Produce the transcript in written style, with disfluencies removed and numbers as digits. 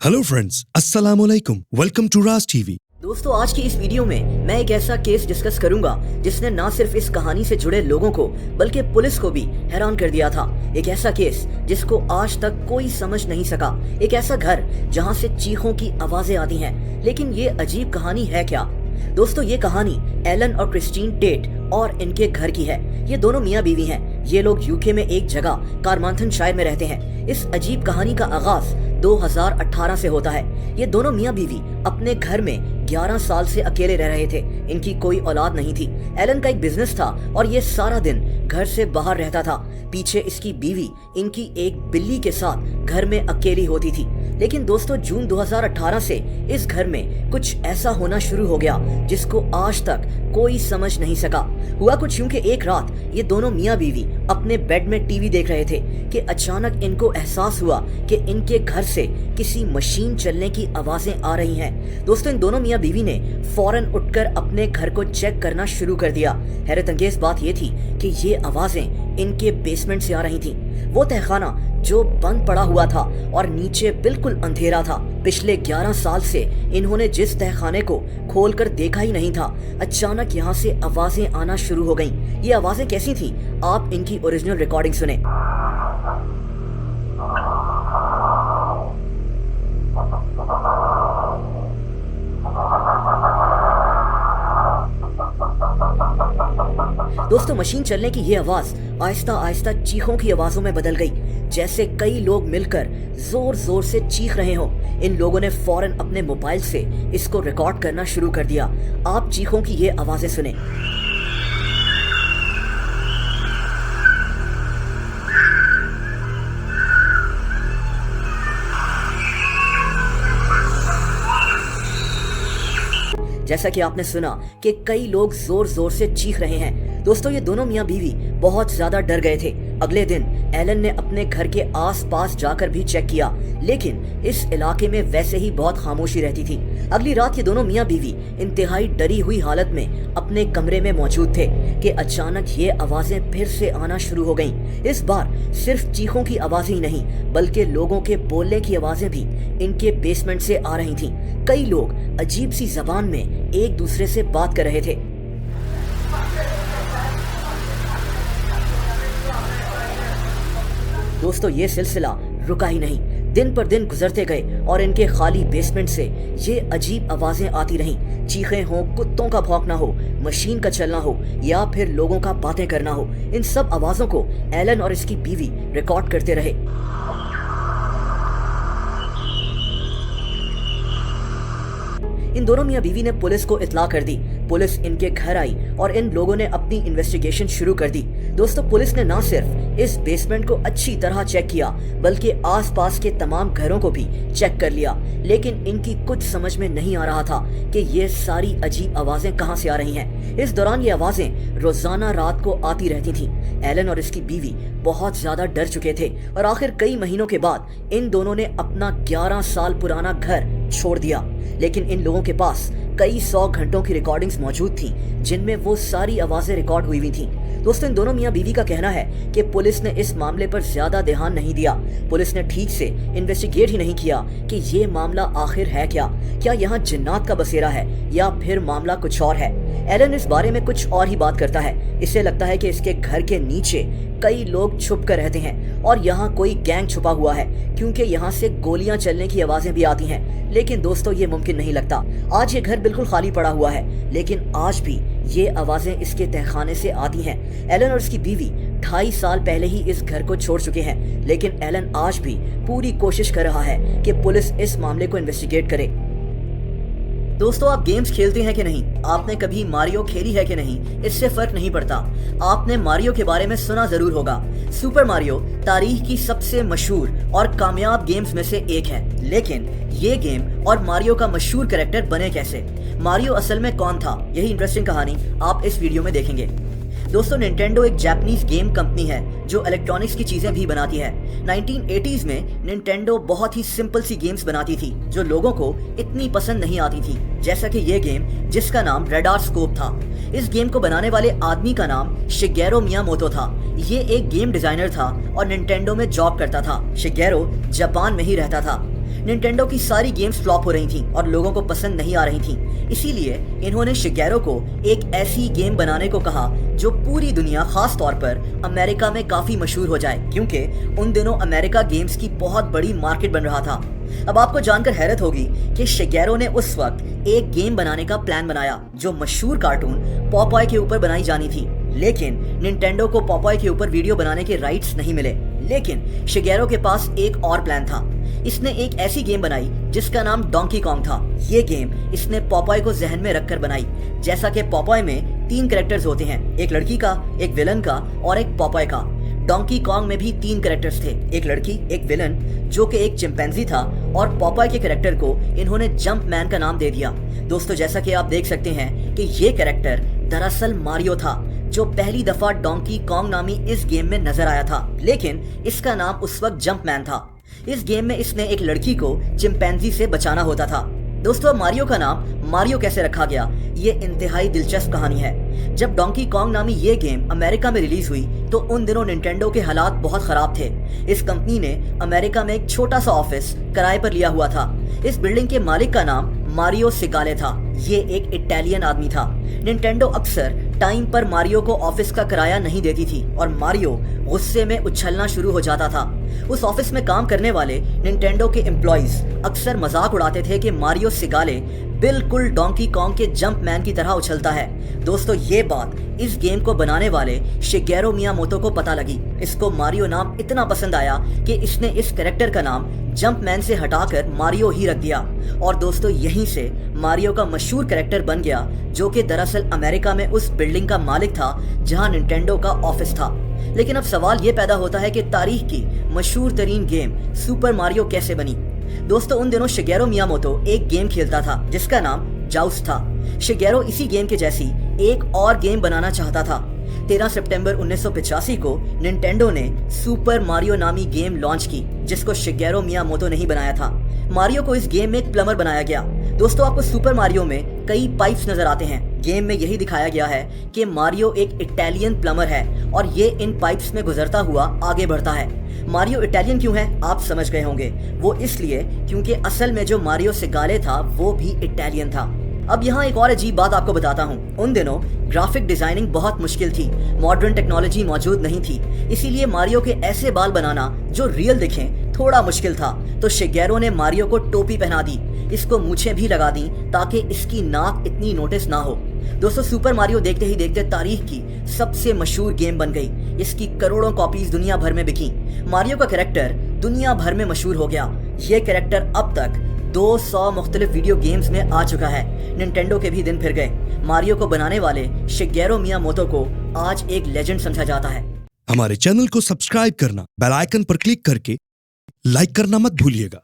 Hello friends, अस्सलाम वालेकुम। Welcome to Raj TV. दोस्तों, आज की इस वीडियो में मैं एक ऐसा केस डिस्कस करूंगा जिसने ना सिर्फ इस कहानी से जुड़े लोगों को बल्कि पुलिस को भी हैरान कर दिया था। एक ऐसा केस जिसको आज तक कोई समझ नहीं सका। एक ऐसा घर जहां से चीखों की आवाजें आती हैं। लेकिन ये अजीब कहानी है क्या? दोस्तों, ये कहानी एलन और क्रिस्टीन टेट और इनके घर की है। ये दोनों मियाँ बीवी हैं। ये लोग यूके में एक जगह कारमार्थनशायर में रहते हैं। इस अजीब कहानी का आगाज 2018 से होता है। ये दोनों मियाँ बीवी अपने घर में 11 साल से अकेले रह रहे थे। इनकी कोई औलाद नहीं थी। एलन का एक बिजनेस था और ये सारा दिन घर से बाहर रहता था। पीछे इसकी बीवी इनकी एक बिल्ली के साथ घर में अकेली होती थी। लेकिन दोस्तों, जून 2018 से इस घर में कुछ ऐसा होना शुरू हो गया जिसको आज तक कोई समझ नहीं सका। हुआ कुछ यूं कि एक रात ये दोनों मियाँ बीवी अपने बेड में टीवी देख रहे थे कि अचानक इनको एहसास हुआ कि इनके घर से किसी मशीन चलने की आवाजें आ रही हैं। दोस्तों, इन दोनों मियाँ बीवी ने फौरन उठकर अपने घर को चेक करना शुरू कर दिया। हैरत अंगेज बात ये थी कि ये आवाजें इनके बेसमेंट से आ रही थी। वो तहखाना जो बंद पड़ा हुआ था और नीचे बिल्कुल अंधेरा था। पिछले 11 साल से इन्होंने जिस तहखाने को खोलकर देखा ही नहीं था, अचानक यहाँ से आवाजें आना शुरू हो गईं। ये आवाजें कैसी थीं? आप इनकी ओरिजिनल रिकॉर्डिंग सुने। दोस्तों, मशीन चलने की ये आवाज आहिस्ता आहिस्ता चीखों की आवाजों में बदल गई, जैसे कई लोग मिलकर जोर जोर से चीख रहे हों। इन लोगों ने फौरन अपने मोबाइल से इसको रिकॉर्ड करना शुरू कर दिया। आप चीखों की ये आवाजें सुने। जैसा कि आपने सुना कि कई लोग जोर जोर से चीख रहे हैं। दोस्तों, ये दोनों मियाँ बीवी बहुत ज्यादा डर गए थे। अगले दिन एलन ने अपने घर के आसपास जाकर भी चेक किया, लेकिन इस इलाके में वैसे ही बहुत खामोशी रहती थी। अगली रात ये दोनों मियाँ बीवी इंतहाई डरी हुई हालत में अपने कमरे में मौजूद थे कि अचानक ये आवाजें फिर से आना शुरू हो गईं। इस बार सिर्फ चीखों की आवाजें ही नहीं, बल्कि लोगों के बोलने की आवाजें भी इनके बेसमेंट से आ रही थीं। कई लोग अजीब सी जबान में एक दूसरे से बात कर रहे थे। दोस्तों, ये सिलसिला रुका ही नहीं। दिन पर दिन गुजरते गए और इनके खाली बेसमेंट से ये अजीब आवाजें आती रहीं। चीखें हों, कुत्तों का भौंकना हो, मशीन का चलना हो या फिर लोगों का बातें करना हो, इन सब आवाजों को एलन और इसकी बीवी रिकॉर्ड करते रहे। इन दोनों मियाँ बीवी ने पुलिस को इत्तला कर दी। पुलिस इनके घर आई और इन लोगों ने अपनी इन्वेस्टिगेशन शुरू कर दी। दोस्तों, पुलिस ने ना सिर्फ इस बेसमेंट को अच्छी तरह चेक किया, बल्कि आसपास के तमाम घरों को भी चेक कर लिया। लेकिन इनकी कुछ समझ में नहीं आ रहा था कि ये सारी अजीब आवाजें कहां से आ रही हैं। इस दौरान ये आवाजें रोजाना रात को आती रहती थीं। एलन और इसकी बीवी बहुत ज्यादा डर चुके थे और आखिर कई महीनों के बाद इन दोनों ने अपना 11 साल पुराना घर छोड़ दिया। लेकिन इन लोगों के पास कई 100 घंटों की रिकॉर्डिंग्स मौजूद थीं, जिनमें वो सारी आवाजें रिकॉर्ड हुई थीं। दोस्तों, इन दोनों मियाँ बीवी का कहना है कि पुलिस ने इस मामले पर ज्यादा ध्यान नहीं दिया। पुलिस ने ठीक से इन्वेस्टिगेट ही नहीं किया कि ये मामला आखिर है क्या यहाँ जिन्नात का बसेरा है या फिर मामला कुछ और है। एलन इस बारे में कुछ और ही बात करता है। इसे लगता है कि इसके घर के नीचे कई लोग छुप कर रहते हैं और यहाँ कोई गैंग छुपा हुआ है, क्योंकि यहाँ से गोलियां चलने की आवाजें भी आती हैं। लेकिन दोस्तों, ये मुमकिन नहीं लगता। आज ये घर बिल्कुल खाली पड़ा हुआ है, लेकिन आज भी ये आवाजें इसके तहखाने से आती हैं। एलन और इसकी बीवी 2.5 साल पहले ही इस घर को छोड़ चुके हैं, लेकिन एलन आज भी पूरी कोशिश कर रहा है कि पुलिस इस मामले को इन्वेस्टिगेट करे। दोस्तों, आप गेम्स खेलते हैं कि नहीं? आपने कभी मारियो खेली है कि नहीं? इससे फर्क नहीं पड़ता। आपने मारियो के बारे में सुना जरूर होगा। सुपर मारियो तारीख की सबसे मशहूर और कामयाब गेम्स में से एक है। लेकिन ये गेम और मारियो का मशहूर कैरेक्टर बने कैसे? मारियो असल में कौन था? यही इंटरेस्टिंग कहानी आप इस वीडियो में देखेंगे। दोस्तों, निंटेंडो एक जापानीज गेम कंपनी है जो इलेक्ट्रॉनिक्स की चीजें भी बनाती है। 1980s में निंटेंडो बहुत ही सिंपल सी गेम्स बनाती थी जो लोगों को इतनी पसंद नहीं आती थी, जैसा कि ये गेम जिसका नाम रेडार स्कोप था। इस गेम को बनाने वाले आदमी का नाम शिगेरो मियामोतो था। ये एक गेम डिजाइनर था और निंटेंडो में जॉब करता था। शिगेरो जापान में ही रहता था। निंटेंडो की सारी गेम्स फ्लॉप हो रही थीं और लोगों को पसंद नहीं आ रही थीं। इसीलिए इन्होंने शिगेरो को एक ऐसी गेम बनाने को कहा जो पूरी दुनिया, खास तौर पर अमेरिका में काफी मशहूर हो जाए, क्योंकि उन दिनों अमेरिका गेम्स की बहुत बड़ी मार्केट बन रहा था। अब आपको जानकर हैरत होगी कि शिगेरो ने उस वक्त एक गेम बनाने का प्लान बनाया जो मशहूर कार्टून पॉपॉय के ऊपर बनाई जानी थी, लेकिन निंटेंडो को पॉपॉय के ऊपर वीडियो बनाने के राइट्स नहीं मिले। लेकिन शिगेरो के पास एक और प्लान था। इसने एक ऐसी गेम बनाई जिसका नाम डोंकी कॉन्ग था। ये गेम इसने पॉपॉय को जहन में रखकर बनाई। जैसा कि पॉपॉय में 3 कैरेक्टर्स होते हैं, एक लड़की का, एक विलन का और एक पॉपॉय का। डोंकी कॉन्ग में भी 3 कैरेक्टर्स थे, एक लड़की, एक विलन जो कि एक चिंपैंजी था, और पॉपॉय के कैरेक्टर को इन्होंने जंप मैन का नाम दे दिया। दोस्तों, जैसा कि आप देख सकते हैं कि ये कैरेक्टर दरअसल मारियो था, जो पहली दफा डोंकी कॉन्ग नामी इस गेम में नजर आया था, लेकिन इसका नाम उस वक्त जंप मैन था। इस गेम में इसने एक लड़की को चिंपैंजी से बचाना होता था। दोस्तों, मारियो का नाम मारियो कैसे रखा गया, ये इंतहाई दिलचस्प कहानी है। जब डोंकी कॉन्ग नामी ये गेम अमेरिका में रिलीज हुई तो उन दिनों निंटेंडो के हालात बहुत खराब थे। इस कंपनी ने अमेरिका में एक छोटा सा ऑफिस किराए पर लिया हुआ था। इस बिल्डिंग के मालिक का नाम मारियो सिगाले था। ये एक इटालियन आदमी था। निंटेंडो अक्सर टाइम पर मारियो को ऑफिस का किराया नहीं देती थी और मारियो गुस्से में उछलना शुरू हो जाता था। उस ऑफिस में काम करने वाले निंटेंडो के एम्प्लॉइज अक्सर मजाक उड़ाते थे कि मारियो सिगाले बिल्कुल डोंकी कॉन्ग के जंप मैन की तरह उछलता है। दोस्तों, ये बात इस गेम को बनाने वाले शिगेरो मियामोतो को पता लगी। इसको मारियो नाम इतना पसंद आया कि इसने इस कैरेक्टर का नाम जंप मैन से हटाकर मारियो ही रख दिया। और दोस्तों, यहीं से मारियो का मशहूर कैरेक्टर बन गया, जो कि दरअसल अमेरिका में उस बिल्डिंग का मालिक था जहां निंटेंडो का ऑफिस था। लेकिन अब सवाल ये पैदा होता है कि तारीख की मशहूर तरीन गेम सुपर मारियो कैसे बनी। दोस्तों, उन दिनों शिगेरो मियामोतो एक गेम खेलता था जिसका नाम जाउस्ट था। शिगेरो इसी गेम के जैसी एक और गेम बनाना चाहता था। 13 सितंबर 1985 को निंटेंडो ने सुपर मारियो नामी गेम लॉन्च की, जिसको शिगेरो मियामोतो ने ही बनाया था। मारियो को इस गेम में एक प्लम्बर बनाया गया। दोस्तों, आपको सुपर मारियो में कई पाइप्स नजर आते हैं। गेम में यही दिखाया गया है कि मारियो एक इटालियन प्लम्बर है और ये इन पाइप्स में गुजरता हुआ आगे बढ़ता है। मारियो इटालियन क्यों है, आप समझ गए होंगे। वो इसलिए क्योंकि असल में जो मारियो सिगाले था वो भी इटालियन था। अब यहाँ एक और अजीब बात आपको बताता हूँ। उन दिनों ग्राफिक डिजाइनिंग बहुत मुश्किल थी, मॉडर्न टेक्नोलॉजी मौजूद नहीं थी, इसीलिए मारियो के ऐसे बाल बनाना जो रियल दिखें थोड़ा मुश्किल था। तो शिगेरो ने मारियो को टोपी पहना दी, इसको मूछें भी लगा दी ताकि इसकी नाक इतनी नोटिस ना हो। दोस्तों, सुपर मारियो देखते ही देखते तारीख की सबसे मशहूर गेम बन गई। इसकी करोड़ों कॉपीज दुनिया भर में बिकी। मारियो का कैरेक्टर दुनिया भर में मशहूर हो गया। ये कैरेक्टर अब तक 200 मुख्तलिफ वीडियो गेम्स में आ चुका है। निंटेंडो के भी दिन फिर गए। मारियो को बनाने वाले शिगेरो मियामोतो को आज एक लेजेंड समझा जाता है। हमारे चैनल को सब्सक्राइब करना, बेल आइकन पर क्लिक करके लाइक करना मत भूलिएगा।